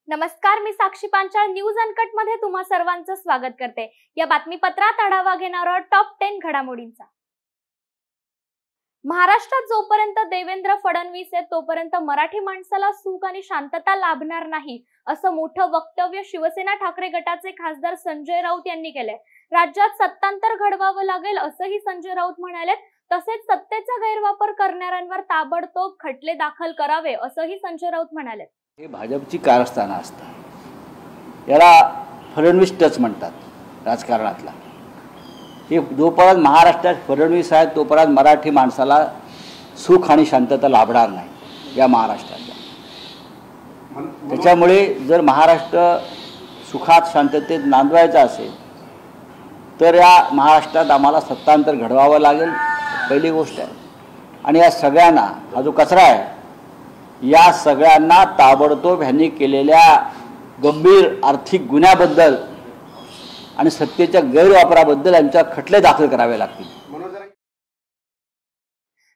नमस्कार, मी साक्षी Panchal news uncut मध्ये तुम्हा सर्वांचं स्वागत करते। या बातमीपत्रात आढावा घेणार आहोत टॉप 10 घडामोडींचा। महाराष्ट्रात जोपर्यंत देवेंद्र फडणवीस आहेत तोपर्यंत मराठी माणसाला सुख आणि शांतता लाभणार नाही, असं मोठं वक्तव्य शिवसेना ठाकरे गटाचे खासदार संजय राऊत यांनी केलंय। राज्यात सत्तांतर घडवावं लागेल असंही संजय राऊत म्हणाले। तसेच सत्तेचा गैरवापर करणाऱ्यांवर ताबडतोब खटले दाखल करावे असंही संजय राऊत म्हणाले। हे भाजपची कारस्थानं असतात, याला फडणवीस टच म्हणतात राजकारणातला। हे जोपर्यंत महाराष्ट्रात फडणवीस आहेत तोपर्यंत मराठी माणसाला सुख आणि शांतता लाभणार नाही या महाराष्ट्राला। त्याच्यामुळे जर महाराष्ट्र सुखात शांततेत नांदवायचा असेल तर या महाराष्ट्रात आम्हाला सत्तांतर घडवावं लागेल, पहिली गोष्ट आहे। आणि या सगळ्यांना, हा जो कचरा आहे, या सगळ्यांना ताबडतोब ह्यांनी केलेल्या गंभीर आर्थिक गुन्ह्याबद्दल आणि सत्तेच्या गैरवापराबद्दल यांच्या खटले दाखल करावे लागतील।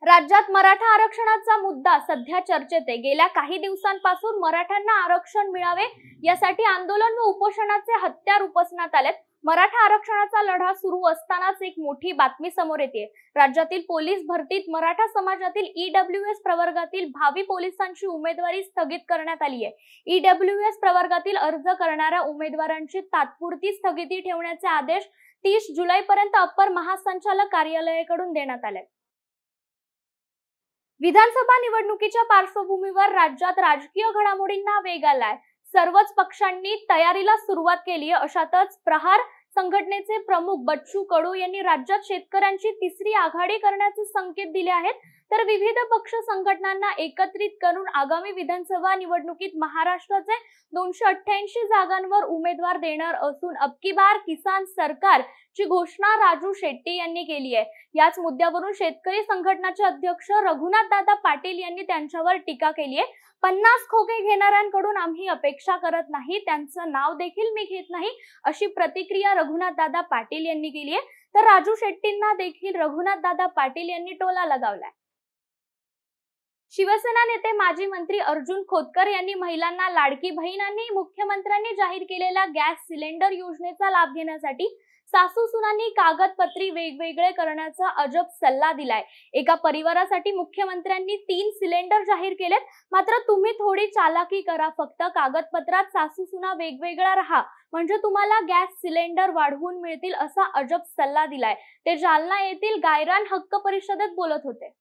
राज्यात मराठा आरक्षणाचा मुद्दा सध्या चर्चेत आहे। गेल्या काही दिवसांपासून मराठ्यांना आरक्षण मिळावे यासाठी आंदोलन व उपोषणाचे हत्यार उपसण्यात आलेत। मराठा आरक्षणाचा लढा सुरू असतानाच एक मोठी बातमी समोर येते। राज्यातील पोलीस भरतीत मराठा समाजातील ईडब्ल्यूएस प्रवर्गातील भावी पोलिसांची उमेदवारी स्थगित करण्यात आली आहे। ईडब्ल्यूएस प्रवर्गातील अर्ज करणाऱ्या उमेदवारांची तात्पुरती स्थगिती ठेवण्याचे आदेश 30 जुलैपर्यंत अप्पर महासंचालक कार्यालयाकडून देण्यात आले। विधानसभा निवडणुकीच्या पार्श्वभूमीवर राज्यात राजकीय घडामोडींना वेग आलाय। सर्वच पक्षांनी तयारीला सुरुवात केली आहे। अशातच प्रहार संघटनेचे प्रमुख बच्चू कडू यांनी राज्यात शेतकऱ्यांची तिसरी आघाडी करण्याचे संकेत दिले आहेत। तर विविध पक्ष संघटनांना एकत्रित करून आगामी विधानसभा निवडणुकीत महाराष्ट्राचे 288 जागांवर उमेदवार देणार असून अबकी बार किसान सरकार ची घोषणा राजू शेट्टी यांनी केली आहे। याच मुद्द्यावरून शेतकरी संघटनाचे अध्यक्ष रघुनाथ दादा पाटील यांनी त्यांच्यावर टीका केली आहे। 50 खोके घेणाऱ्यांकडून आम्ही अपेक्षा करत नाही, त्यांचं नाव देखील मी घेत नाही, अशी प्रतिक्रिया रघुनाथ दादा पाटील यांनी केली आहे। तर राजू शेट्टींना देखील रघुनाथ दादा पाटील यांनी टोला लगावलाय। शिवसेना नेते माजी मंत्री अर्जुन खोतकर यांनी महिलांना लाडकी बहीण आणि मुख्यमंत्र्यांनी जाहीर केलेल्या गॅस सिलेंडर योजनेचा लाभ घेण्यासाठी सासू सुनांनी कागदपत्री वेगवेगळे करण्याचा अजब सल्ला दिलाय। एका परिवारासाठी मुख्यमंत्र्यांनी 3 सिलेंडर जाहीर केलेत, मात्र तुम्ही थोडी चालाकी करा, फक्त कागदपत्रात सासू सुना वेगवेगळ्या राहा म्हणजे तुम्हाला गॅस सिलेंडर वाढवून मिळतील, असा अजब सल्ला दिलाय। ते जालना येथील गायरान हक्क परिषदेत बोलत होते।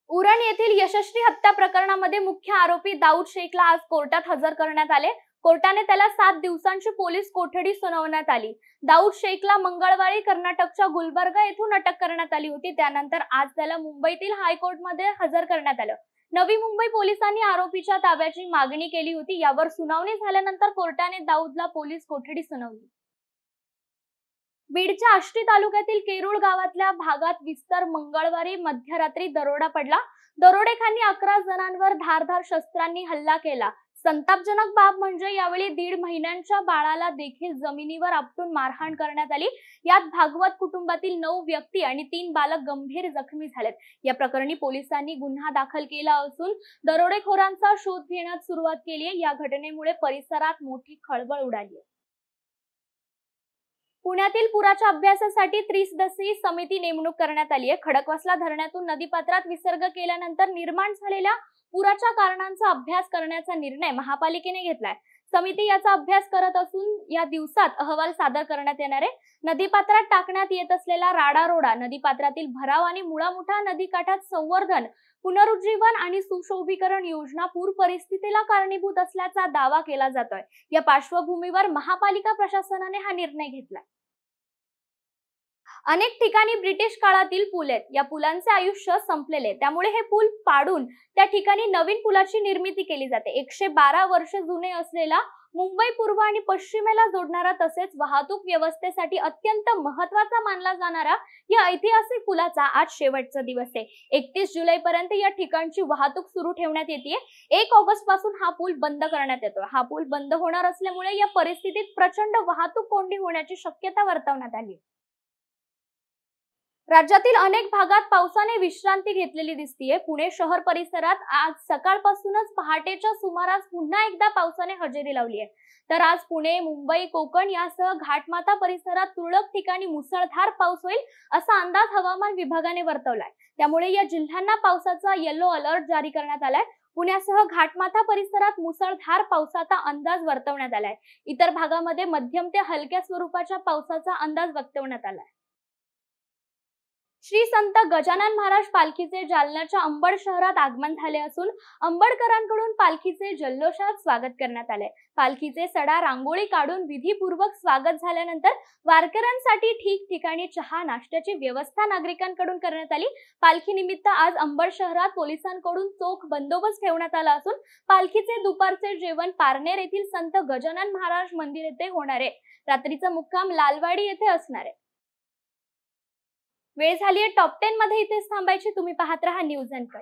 उरण येथील यशस्वी हत्या प्रकरणामध्ये मुख्य आरोपी दाऊद शेखला आज कोर्टात हजर करण्यात आले। कोर्टाने त्याला 7 दिवसांची पोलीस कोठडी सुनावण्यात आली। दाऊद शेखला मंगळवारी कर्नाटकच्या गुलबर्गा येथून अटक करण्यात आली होती। त्यानंतर आज त्याला मुंबईतील हायकोर्टमध्ये हजर करण्यात आलं। नवी मुंबई पोलिसांनी आरोपीच्या ताब्याची मागणी केली होती। यावर सुनावणी झाल्यानंतर कोर्टाने दाऊदला पोलीस कोठडी सुनावली। बीडच्या आष्टी तालुक्यातील केरुळ गावातल्या भागात विस्तार मंगळवारी मध्यरात्री दरोडा पडला। दरोडेखांनी 11 जणांवर धारदार शस्त्रांनी हल्ला केला। संतापजनक बाब म्हणजे यावेळी 1.5 महिन्यांच्या बाळाला देखील जमिनीवर आपटून मारहाण करण्यात आली। यात भागवत कुटुंबातील 9 व्यक्ती आणि 3 बालक गंभीर जखमी झालेत। या प्रकरणी पोलिसांनी गुन्हा दाखल केला असून दरोडेखोरांचा शोध घेण्यास सुरुवात केली आहे। या घटनेमुळे परिसरात मोठी खळबळ उडाली आहे। पुण्यातील पुराच्या अभ्यासासाठी त्रिसदस्यीय समिती नेमणूक करण्यात आली आहे। खडकवासला धरणातून नदीपात्रात विसर्ग केल्यानंतर निर्माण झालेल्या पुराच्या कारणांचा अभ्यास करण्याचा निर्णय महापालिकेने घेतलाय। समिती याचा अभ्यास करत असून या दिवसात अहवाल सादर करण्यात येणार आहे। नदीपात्रात टाकण्यात येत असलेला राडारोडा, नदीपात्रातील भराव आणि मुळामुठा नदीकाठात संवर्धन, पुनरुज्जीवन आणि सुशोभीकरण योजना पूर परिस्थितीला कारणीभूत असल्याचा दावा केला जातोय। या पार्श्वभूमीवर महापालिका प्रशासनाने हा निर्णय घेतलाय। अनेक ठिकाणी ब्रिटिश काळातील पूल आहेत। या पुलांचे आयुष्य संपलेले, त्यामुळे हे पूल पाडून त्या ठिकाणी नवीन पुलाची निर्मिती केली जाते। 112 वर्ष जुने असलेला मुंबई पूर्व आणि पश्चिमेला जोडणारा तसेच वाहतूक व्यवस्थेसाठी अत्यंत महत्त्वाचा मानला जाणारा या ऐतिहासिक पुलाचा आज शेवटचा दिवस आहे। 31 जुलैपर्यंत या ठिकाणची वाहतूक सुरू ठेवण्यात येते। 1 ऑगस्ट पासून हा पूल बंद करण्यात येतो। हा पूल बंद होणार असल्यामुळे या परिस्थितीत प्रचंड वाहतूक कोंडी होण्याची शक्यता वर्तवण्यात आली। राज्यातील अनेक भागात पावसाने विश्रांती घेतलेली दिसतीये. पुणे शहर परिसरात आज सकाळपासूनच पहाटेच्या सुमारास पुन्हा एकदा पावसाने हजेरी लावली आहे. तर आज पुणे, मुंबई, कोकण यासह घाटमाथा परिसरात तुरळक ठिकाणी मुसळधार पाऊस होईल असा अंदाज हवामान विभागाने वर्तवलाय. त्यामुळे या जिल्ह्यांना पावसाचा येलो अलर्ट जारी करण्यात आलाय. पुण्यासह घाटमाथा परिसरात मुसळधार पावसाचा अंदाज वर्तवण्यात आलाय. इतर भागामध्ये मध्यम ते हलक्या स्वरूपाच्या पावसाचा अंदाज वर्तवण्यात आलाय. श्री संत गजानन महाराज पालखीचे जालन्याच्या अंबड शहरात आगमन झाले असून अंबडकरांकडून पालखीचे जल्लोषात स्वागत करण्यात आले. पालखीचे सडा रांगोळी काढून विधीपूर्वक स्वागत झाल्यानंतर वारकऱ्यांसाठी ठिकठिकाणी चहा नाश्त्याची व्यवस्था नागरिकांकडून करण्यात आली. पालखीनिमित्त आज अंबड शहरात पोलिसांकडून चोख बंदोबस्त ठेवण्यात आला असून पालखीचे दुपारचे जेवण पारनेर येथील संत गजानन महाराज मंदिर येथे होणार आहे. रात्रीचा मुक्काम लालवाडी येथे असणार आहे. वेळ झाली आहे टॉप 10 मध्ये इथेच थांबायची. तुम्ही पाहत रहा न्यूज अनकट.